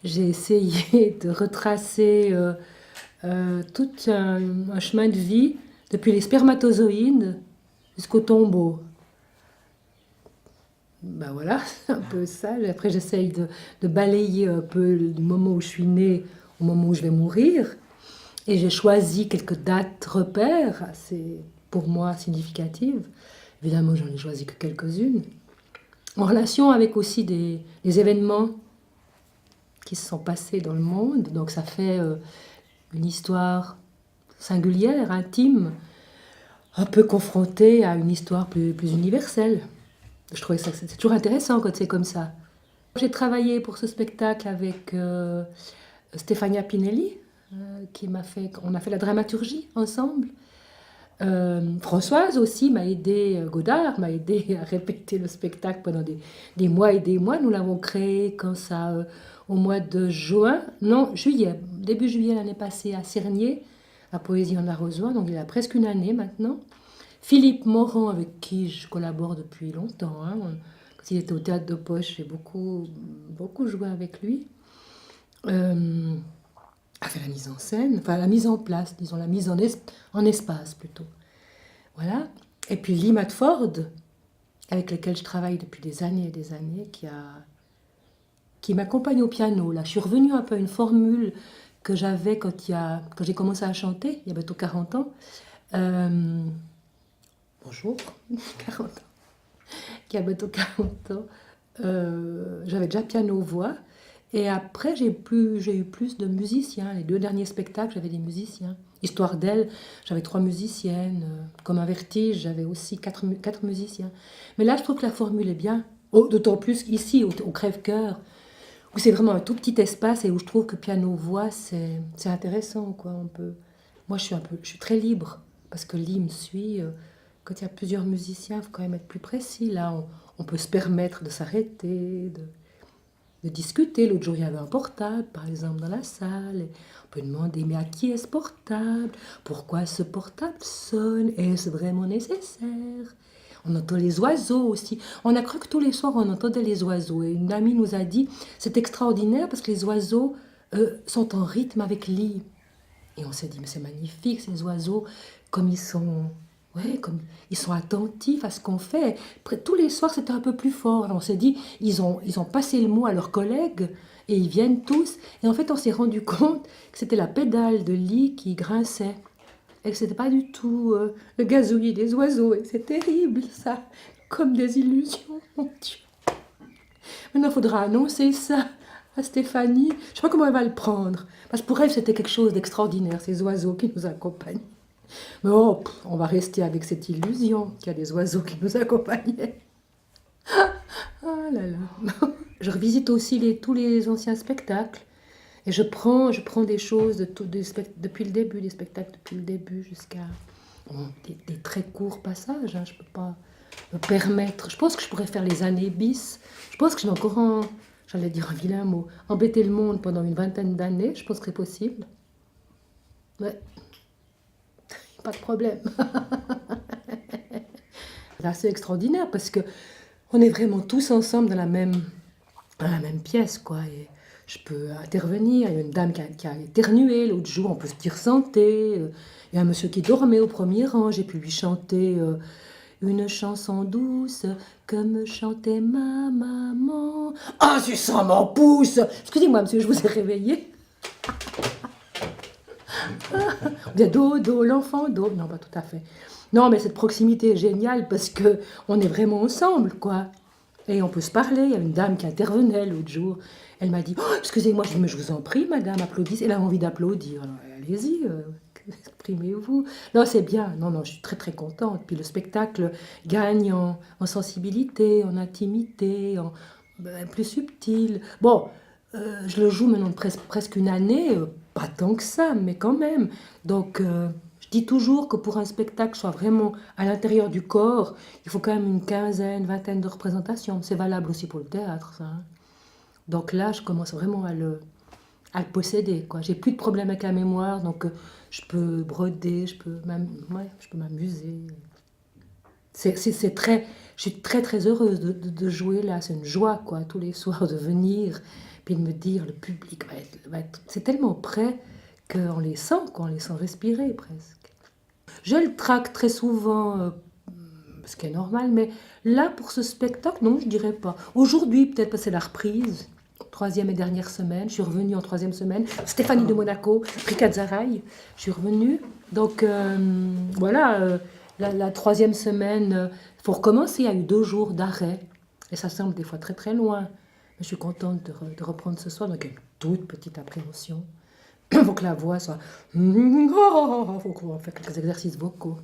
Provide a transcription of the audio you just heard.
j'ai essayé de retracer tout un chemin de vie depuis les spermatozoïdes jusqu'au tombeau. Ben voilà, c'est un peu ça. Après, j'essaye de balayer un peu du moment où je suis née au moment où je vais mourir. Et j'ai choisi quelques dates repères assez, pour moi, significatives. Évidemment, j'en ai choisi que quelques-unes. En relation avec aussi des événements qui se sont passés dans le monde. Donc ça fait une histoire singulière, intime, un peu confrontée à une histoire plus universelle. Je trouvais ça, c'est toujours intéressant quand c'est comme ça. J'ai travaillé pour ce spectacle avec Stefania Pinelli, on a fait la dramaturgie ensemble. Françoise aussi m'a aidé, Godard m'a aidé à répéter le spectacle pendant des mois et des mois. Nous l'avons créé quand ça, au mois de juin, non, juillet, début juillet l'année passée à Cernier, à Poésie en Arrosoir, donc il y a presque une année maintenant. Philippe Morand, avec qui je collabore depuis longtemps, hein. Quand il était au Théâtre de Poche, j'ai beaucoup joué avec lui. Euh, a fait la mise en scène, enfin la mise en place, disons la mise en espace plutôt. Voilà. Et puis Lee Matford, avec lequel je travaille depuis des années et des années, qui m'accompagne au piano. Là, je suis revenue un peu à une formule que j'avais quand j'ai commencé à chanter, il y a bientôt 40 ans. Euh, bonjour, 40 ans. Il y a bientôt 40 ans. J'avais déjà piano-voix. Et après, j'ai eu plus de musiciens. Les deux derniers spectacles, j'avais des musiciens. Histoire d'elle, j'avais trois musiciennes. Comme un vertige, j'avais aussi quatre musiciens. Mais là, je trouve que la formule est bien. Oh, d'autant plus ici, au Crève-Cœur, où c'est vraiment un tout petit espace et où je trouve que piano-voix, c'est intéressant, quoi. Moi, je suis très libre parce que Lee me suit. Quand il y a plusieurs musiciens, il faut quand même être plus précis. Là, on peut se permettre de s'arrêter, de discuter. L'autre jour, il y avait un portable, par exemple, dans la salle. Et on peut demander, mais à qui est ce portable? Pourquoi ce portable sonne? Est-ce vraiment nécessaire? On entend les oiseaux aussi. On a cru que tous les soirs, on entendait les oiseaux. Et une amie nous a dit, c'est extraordinaire parce que les oiseaux sont en rythme avec Lee. Et on s'est dit, mais c'est magnifique, ces oiseaux, comme ils sont, ouais, comme ils sont attentifs à ce qu'on fait. Après, tous les soirs, c'était un peu plus fort. Alors on s'est dit, ils ont passé le mot à leurs collègues et ils viennent tous. Et en fait, on s'est rendu compte que c'était la pédale de lit qui grinçait. Et que c'était pas du tout le gazouillis des oiseaux. Et c'est terrible, ça. Comme des illusions, mon Dieu. Maintenant, il faudra annoncer ça à Stéphanie. Je ne sais pas comment elle va le prendre. Parce que pour elle, c'était quelque chose d'extraordinaire, ces oiseaux qui nous accompagnent. Mais oh, on va rester avec cette illusion qu'il y a des oiseaux qui nous accompagnaient. Ah là là. Je revisite aussi tous les anciens spectacles. Et je prends des choses depuis le début, des spectacles depuis le début jusqu'à des très courts passages. Hein. Je ne peux pas me permettre. Je pense que je pourrais faire les années bis. Je pense que j'ai encore j'allais dire un vilain mot, embêter le monde pendant une vingtaine d'années. Je pense que c'est possible. Ouais, pas de problème. C'est assez extraordinaire parce que on est vraiment tous ensemble dans la même pièce, quoi. Et je peux intervenir. Il y a une dame qui a éternué l'autre jour, on peut se dire santé. Il y a un monsieur qui dormait au premier rang, j'ai pu lui chanter une chanson douce comme chantait ma maman. Ah, tu sens mon pouce! Excusez-moi, monsieur, je vous ai réveillé. Ou bien dodo, l'enfant, do. Non, pas tout à fait. Non, mais cette proximité est géniale parce que on est vraiment ensemble, quoi. Et on peut se parler. Il y a une dame qui intervenait l'autre jour. Elle m'a dit, oh, excusez-moi, je dis, mais je vous en prie, madame, applaudissez. Elle a envie d'applaudir. Alors, allez-y, exprimez-vous. Non, c'est bien. Non, non, je suis très, très contente. Puis le spectacle gagne en sensibilité, en intimité, plus subtil. Bon, je le joue maintenant presque une année, pas tant que ça, mais quand même. Donc, je dis toujours que pour un spectacle soit vraiment à l'intérieur du corps, il faut quand même une quinzaine, vingtaine de représentations. C'est valable aussi pour le théâtre, ça. Hein. Donc là, je commence vraiment à le posséder, quoi. J'ai plus de problème avec la mémoire, donc je peux broder, ouais, je peux m'amuser. C'est très, je suis très très heureuse de jouer là. C'est une joie, quoi, tous les soirs de venir. puis de me dire, le public c'est tellement près qu'on les sent, quoi, on les sent respirer presque. Je le traque très souvent, ce qui est normal, mais là, pour ce spectacle, non, je dirais pas. Aujourd'hui, peut-être parce que c'est la reprise, troisième et dernière semaine, je suis revenue en troisième semaine, Stéphanie de Monaco, Rika Zaraï, je suis revenue. Donc voilà, la troisième semaine, il faut recommencer, il y a eu 2 jours d'arrêt, et ça semble des fois très très loin. Mais je suis contente de reprendre ce soir, donc une toute petite appréhension. Il faut que la voix soit... Il faut qu'on fasse quelques exercices vocaux.